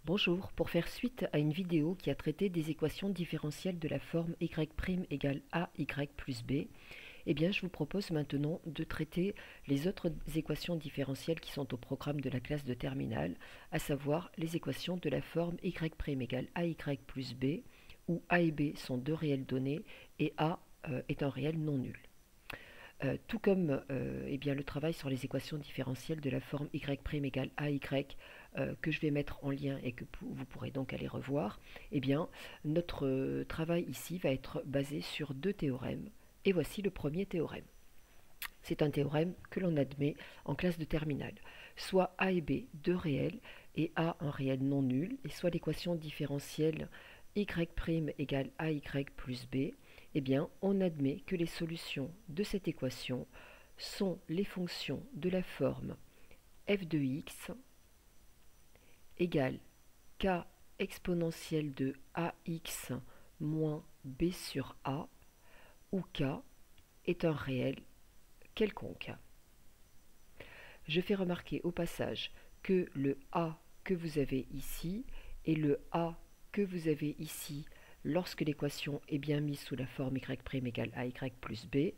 Bonjour, pour faire suite à une vidéo qui a traité des équations différentielles de la forme y' égale ay plus b, eh bien je vous propose maintenant de traiter les autres équations différentielles qui sont au programme de la classe de terminale, à savoir les équations de la forme y' égale ay plus b, où a et b sont deux réelles données et a est un réel non nul. Tout comme eh bien, le travail sur les équations différentielles de la forme y' égale ay, que je vais mettre en lien et que vous pourrez donc aller revoir, eh bien, notre travail ici va être basé sur deux théorèmes. Et voici le premier théorème. C'est un théorème que l'on admet en classe de terminale. Soit a et b deux réels et a un réel non nul, et soit l'équation différentielle y' égale ay plus b, eh bien, on admet que les solutions de cette équation sont les fonctions de la forme f de x égale k exponentielle de ax moins b sur a, où k est un réel quelconque. Je fais remarquer au passage que le a que vous avez ici et le a que vous avez ici lorsque l'équation est bien mise sous la forme y' égale ay plus b,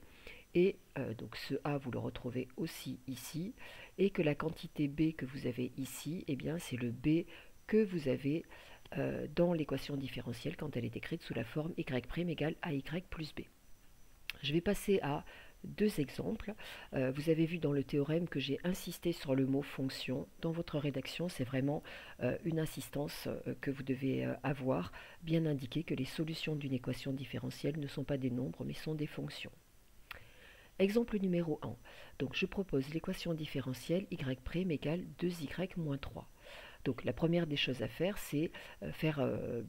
et donc ce a vous le retrouvez aussi ici, et que la quantité b que vous avez ici, eh bien c'est le b que vous avez dans l'équation différentielle quand elle est écrite sous la forme y' égale ay plus b. Je vais passer à deux exemples. Vous avez vu dans le théorème que j'ai insisté sur le mot fonction. Dans votre rédaction, c'est vraiment une insistance que vous devez avoir, bien indiquer que les solutions d'une équation différentielle ne sont pas des nombres, mais sont des fonctions. Exemple numéro 1. Donc je propose l'équation différentielle y' égale 2y moins 3. Donc la première des choses à faire, c'est faire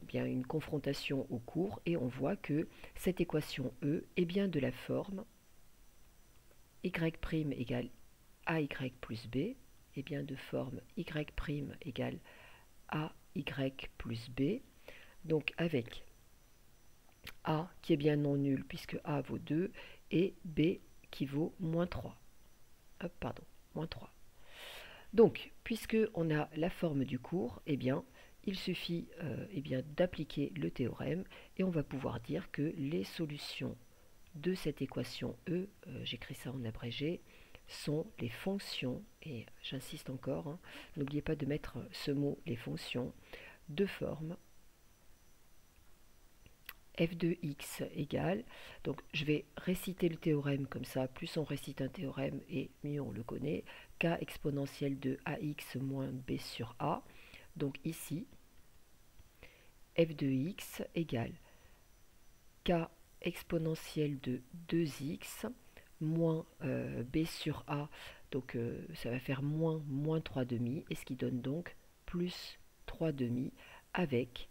bien une confrontation au cours, et on voit que cette équation E est bien de la forme y' égale ay plus b, est bien de forme y' égale ay plus b, donc avec a qui est bien non nul puisque a vaut 2 et b qui vaut moins 3. Moins 3. Donc, puisque on a la forme du cours, eh bien, il suffit d'appliquer le théorème et on va pouvoir dire que les solutions de cette équation E, j'écris ça en abrégé, sont les fonctions, et j'insiste encore, hein, n'oubliez pas de mettre ce mot, les fonctions, de forme f de x égale, donc je vais réciter le théorème comme ça, plus on récite un théorème et mieux on le connaît, k exponentielle de ax moins b sur a, donc ici, f de x égale k exponentielle de 2x moins b sur a, donc ça va faire moins 3 demi, et ce qui donne donc plus 3 demi avec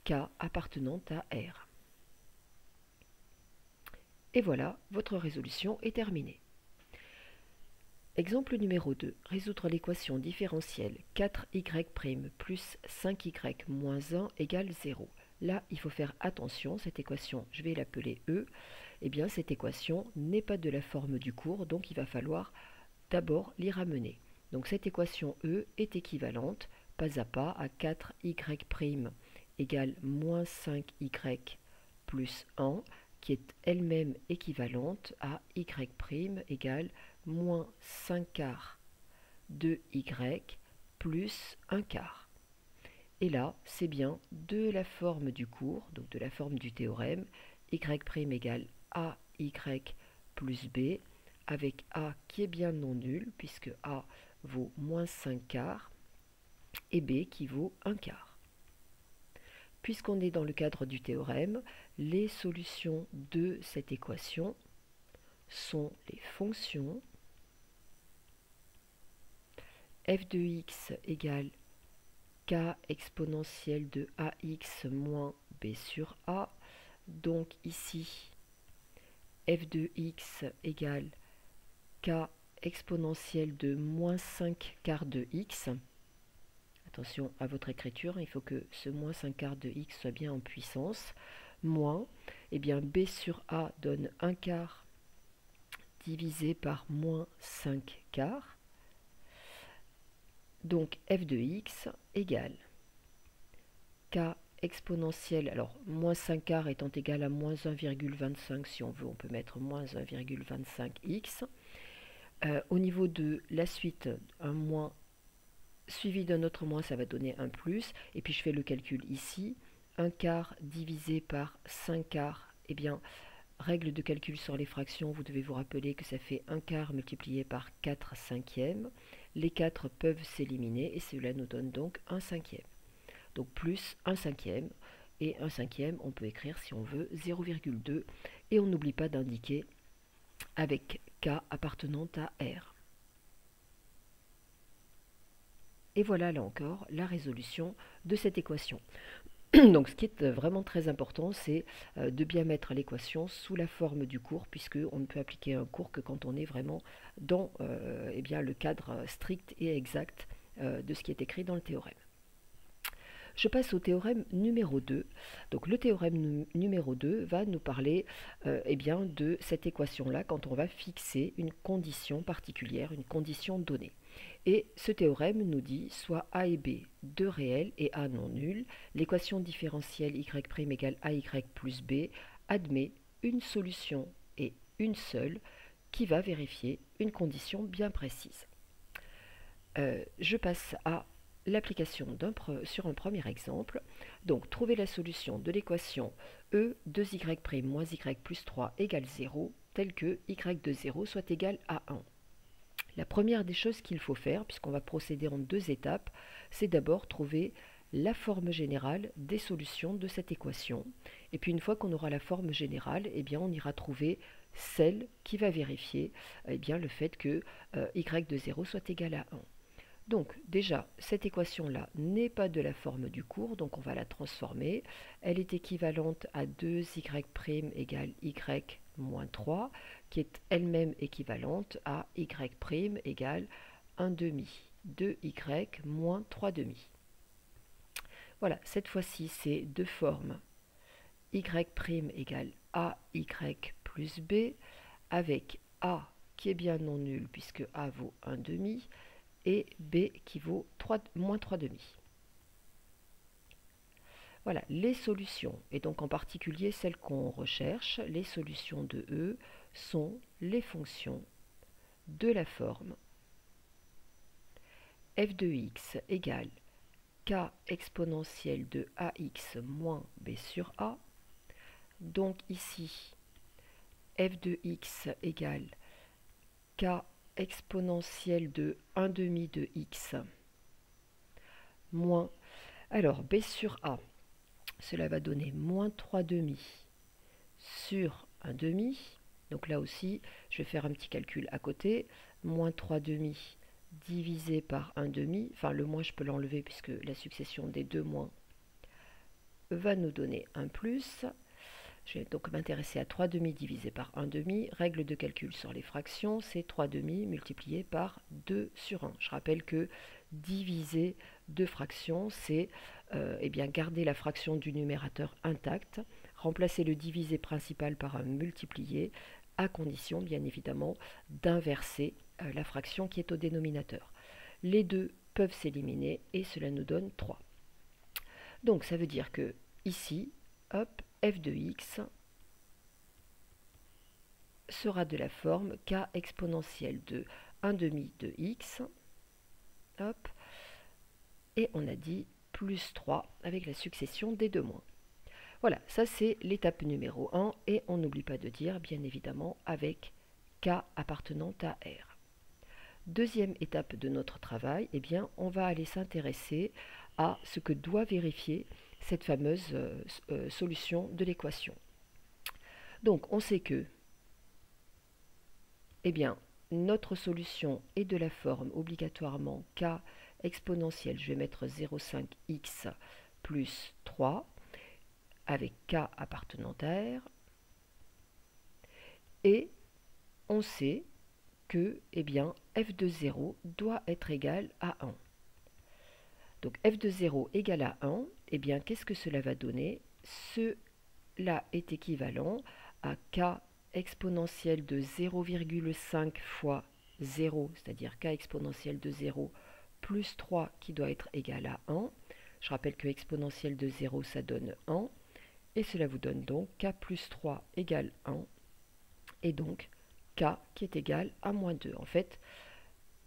k appartenant à R. Et voilà, votre résolution est terminée. Exemple numéro 2. Résoudre l'équation différentielle 4y' plus 5y moins 1 égale 0. Là, il faut faire attention, cette équation, je vais l'appeler E. Eh bien, cette équation n'est pas de la forme du cours, donc il va falloir d'abord l'y ramener. Donc cette équation E est équivalente, pas à pas, à 4y' égale moins 5y plus 1, qui est elle-même équivalente à y' égale moins 5 quarts de y plus 1 quart. Et là, c'est bien de la forme du cours, donc de la forme du théorème, y' égale ay plus b, avec a qui est bien non nul, puisque a vaut moins 5 quarts, et b qui vaut 1 quart. Puisqu'on est dans le cadre du théorème, les solutions de cette équation sont les fonctions f de x égale k exponentielle de ax moins b sur a, donc ici f de x égale k exponentielle de moins 5 quarts de x. Attention à votre écriture, il faut que ce moins 5 quarts de x soit bien en puissance, moins, eh bien b sur a donne 1 quart divisé par moins 5 quarts, donc f de x égale k exponentielle, alors moins 5 quarts étant égal à moins 1,25, si on veut, on peut mettre moins 1,25x. Au niveau de la suite, un moins suivi d'un autre moins, ça va donner un plus. Et puis je fais le calcul ici. 1 quart divisé par 5 quarts, eh bien, règle de calcul sur les fractions, vous devez vous rappeler que ça fait 1 quart multiplié par 4 cinquièmes. Les 4 peuvent s'éliminer et cela nous donne donc 1 cinquième. Donc plus 1 cinquième. Et 1 cinquième, on peut écrire si on veut 0,2. Et on n'oublie pas d'indiquer avec k appartenant à R. Et voilà là encore la résolution de cette équation. Donc ce qui est vraiment très important, c'est de bien mettre l'équation sous la forme du cours, puisqu'on ne peut appliquer un cours que quand on est vraiment dans eh bien, le cadre strict et exact de ce qui est écrit dans le théorème. Je passe au théorème numéro 2. Donc le théorème numéro 2 va nous parler eh bien, de cette équation-là quand on va fixer une condition particulière, une condition donnée. Et ce théorème nous dit soit a et b, deux réels et a non nul, l'équation différentielle y' égale ay plus b admet une solution et une seule qui va vérifier une condition bien précise. Je passe à l'application sur un premier exemple. Donc, trouver la solution de l'équation e 2y' moins y plus 3 égale 0, telle que y de 0 soit égal à 1. La première des choses qu'il faut faire, puisqu'on va procéder en deux étapes, c'est d'abord trouver la forme générale des solutions de cette équation. Et puis une fois qu'on aura la forme générale, eh bien, on ira trouver celle qui va vérifier eh bien, le fait que y de 0 soit égal à 1. Donc déjà, cette équation-là n'est pas de la forme du cours, donc on va la transformer. Elle est équivalente à 2y' égale y moins 3, qui est elle-même équivalente à y' égale 1 demi, 2y moins 3 demi. Voilà, cette fois-ci, c'est de forme y' égale ay plus b, avec a qui est bien non nul puisque a vaut 1 demi, et b qui vaut moins 3 demi. Voilà, les solutions, et donc en particulier celles qu'on recherche, les solutions de E sont les fonctions de la forme f de x égale k exponentielle de ax moins b sur a. Donc ici, f de x égale k exponentielle de 1 demi de x moins, alors b sur a, cela va donner moins 3 demi sur 1 demi. Donc là aussi, je vais faire un petit calcul à côté. Moins 3 demi divisé par 1 demi. Enfin, le moins, je peux l'enlever puisque la succession des deux moins va nous donner un plus. Je vais donc m'intéresser à 3 demi divisé par 1 demi. Règle de calcul sur les fractions, c'est 3 demi multiplié par 2 sur 1. Je rappelle que diviser deux fractions, c'est eh bien, garder la fraction du numérateur intacte, remplacer le divisé principal par un multiplié, à condition, bien évidemment, d'inverser la fraction qui est au dénominateur. Les deux peuvent s'éliminer et cela nous donne 3. Donc ça veut dire que ici, hop, f de x sera de la forme k exponentielle de 1 demi de x, hop, et on a dit plus 3 avec la succession des deux moins. Voilà, ça c'est l'étape numéro 1 et on n'oublie pas de dire, bien évidemment, avec k appartenant à R. Deuxième étape de notre travail, eh bien, on va aller s'intéresser à ce que doit vérifier cette fameuse solution de l'équation. Donc, on sait que eh bien, notre solution est de la forme obligatoirement k exponentielle, je vais mettre 0,5x plus 3, avec k appartenant à R, et on sait que eh bien, f de 0 doit être égal à 1. Donc f de 0 égale à 1, eh bien, qu'est-ce que cela va donner? Cela est équivalent à k exponentielle de 0,5 fois 0, c'est-à-dire k exponentielle de 0 plus 3 qui doit être égal à 1. Je rappelle que exponentielle de 0, ça donne 1. Et cela vous donne donc k plus 3 égale 1. Et donc k qui est égal à moins 2. En fait,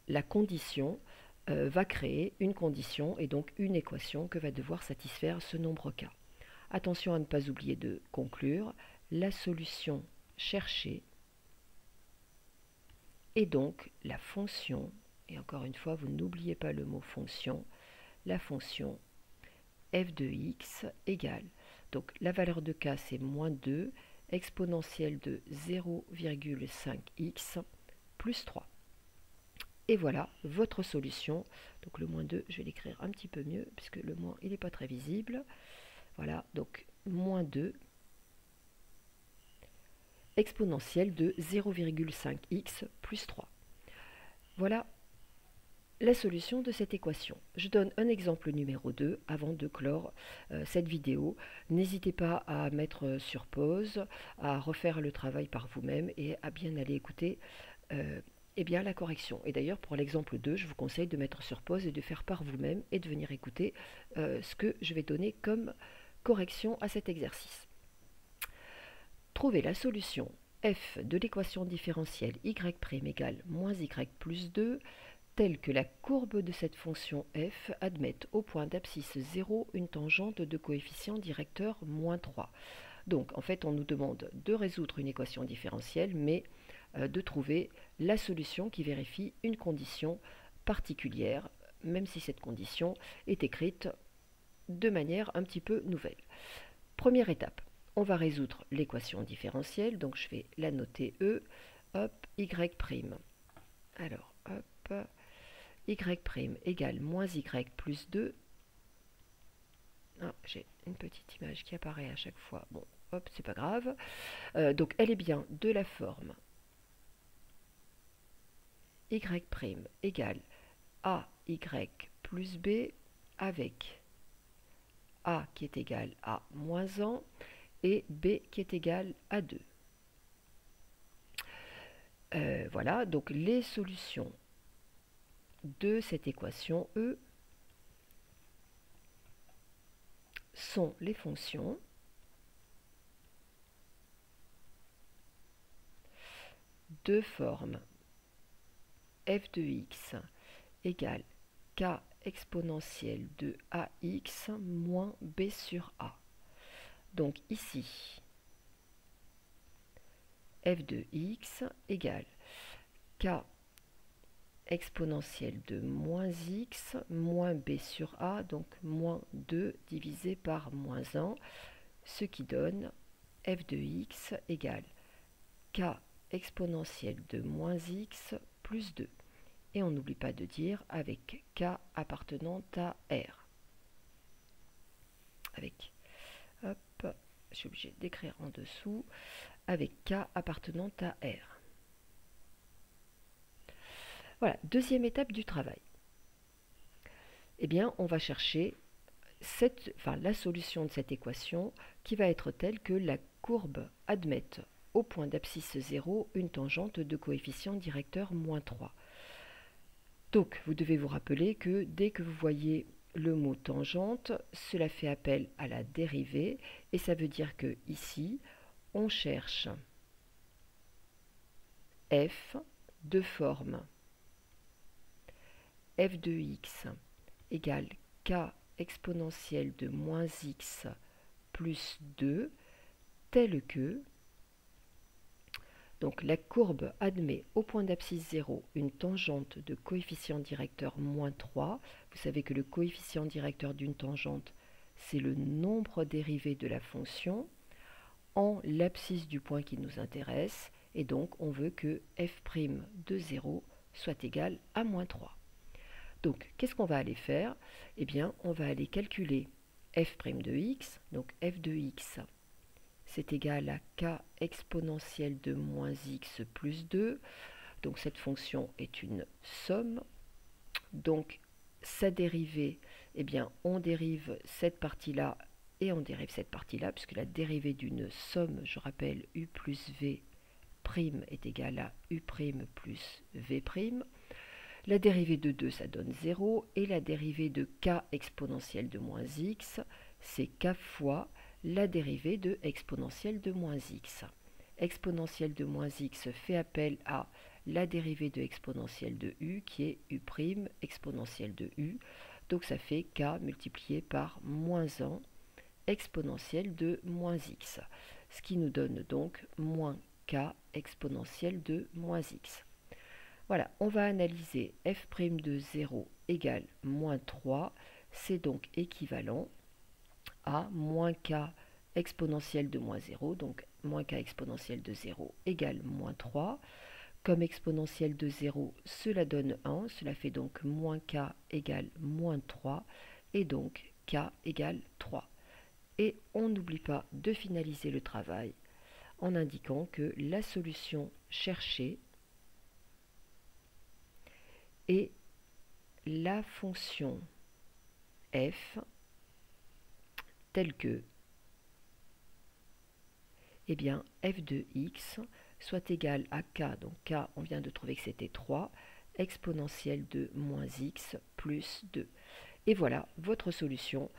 la condition va créer une condition et donc une équation que va devoir satisfaire ce nombre k. Attention à ne pas oublier de conclure. La solution cherchée est donc la fonction, et encore une fois, vous n'oubliez pas le mot fonction, la fonction f de x égale, donc la valeur de k c'est moins 2, exponentielle de 0,5x plus 3. Et voilà votre solution. Donc le moins 2, je vais l'écrire un petit peu mieux, puisque le moins, il n'est pas très visible. Voilà, donc moins 2, exponentielle de 0,5x plus 3. Voilà la solution de cette équation. Je donne un exemple numéro 2 avant de clore cette vidéo. N'hésitez pas à mettre sur pause, à refaire le travail par vous-même et à bien aller écouter la correction. Et d'ailleurs, pour l'exemple 2, je vous conseille de mettre sur pause et de faire par vous-même et de venir écouter ce que je vais donner comme correction à cet exercice. Trouvez la solution f de l'équation différentielle y' égale moins y plus 2 telle que la courbe de cette fonction f admette au point d'abscisse 0 une tangente de coefficient directeur moins 3. Donc en fait on nous demande de résoudre une équation différentielle mais de trouver la solution qui vérifie une condition particulière, même si cette condition est écrite de manière un petit peu nouvelle. Première étape, on va résoudre l'équation différentielle, donc je vais la noter E, hop, y'. Alors, hop, y' égale moins y plus 2. Ah, j'ai une petite image qui apparaît à chaque fois. Bon, hop, c'est pas grave. Donc, elle est bien de la forme y' égale AY plus B avec A qui est égal à moins 1 et B qui est égal à 2. Voilà, donc les solutions de cette équation E sont les fonctions de forme f de x égale k exponentielle de ax moins b sur a. Donc ici, f de x égale k exponentielle de moins x moins b sur a, donc moins 2 divisé par moins 1, ce qui donne f de x égale k exponentielle de moins x plus 2. Et on n'oublie pas de dire avec k appartenant à R. Avec, hop, je suis obligée d'écrire en dessous, avec k appartenant à R. Voilà, deuxième étape du travail. Eh bien, on va chercher la solution de cette équation qui va être telle que la courbe admette au point d'abscisse 0 une tangente de coefficient directeur moins 3. Donc, vous devez vous rappeler que dès que vous voyez le mot tangente, cela fait appel à la dérivée et ça veut dire que ici, on cherche f de forme f de x égale k exponentielle de moins x plus 2 telle que donc la courbe admet au point d'abscisse 0 une tangente de coefficient directeur moins 3. Vous savez que le coefficient directeur d'une tangente, c'est le nombre dérivé de la fonction en l'abscisse du point qui nous intéresse. Et donc, on veut que f' de 0 soit égal à moins 3. Donc, qu'est-ce qu'on va aller faire? Eh bien, on va aller calculer f' de x. Donc, f de x, c'est égal à k exponentielle de moins x plus 2. Donc cette fonction est une somme. Donc sa dérivée, eh bien on dérive cette partie-là et on dérive cette partie-là, puisque la dérivée d'une somme, je rappelle, u plus v' est égale à u' plus v'. La dérivée de 2, ça donne 0, et la dérivée de k exponentielle de moins x, c'est k fois la dérivée de exponentielle de moins x. Exponentielle de moins x fait appel à la dérivée de exponentielle de u, qui est u' exponentielle de u, donc ça fait k multiplié par moins 1 exponentielle de moins x, ce qui nous donne donc moins k exponentielle de moins x. Voilà, on va analyser f' de 0 égale moins 3, c'est donc équivalent à moins k exponentielle de moins 0, donc moins k exponentielle de 0 égale moins 3. Comme exponentielle de 0, cela donne 1, cela fait donc moins k égale moins 3, et donc k égale 3. Et on n'oublie pas de finaliser le travail en indiquant que la solution cherchée est la fonction f telle que eh bien, f de x soit égal à k, donc k on vient de trouver que c'était 3, exponentielle de moins x plus 2. Et voilà votre solution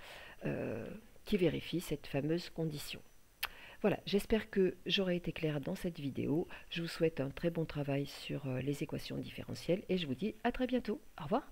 qui vérifie cette fameuse condition. Voilà, j'espère que j'aurai été claire dans cette vidéo. Je vous souhaite un très bon travail sur les équations différentielles et je vous dis à très bientôt. Au revoir.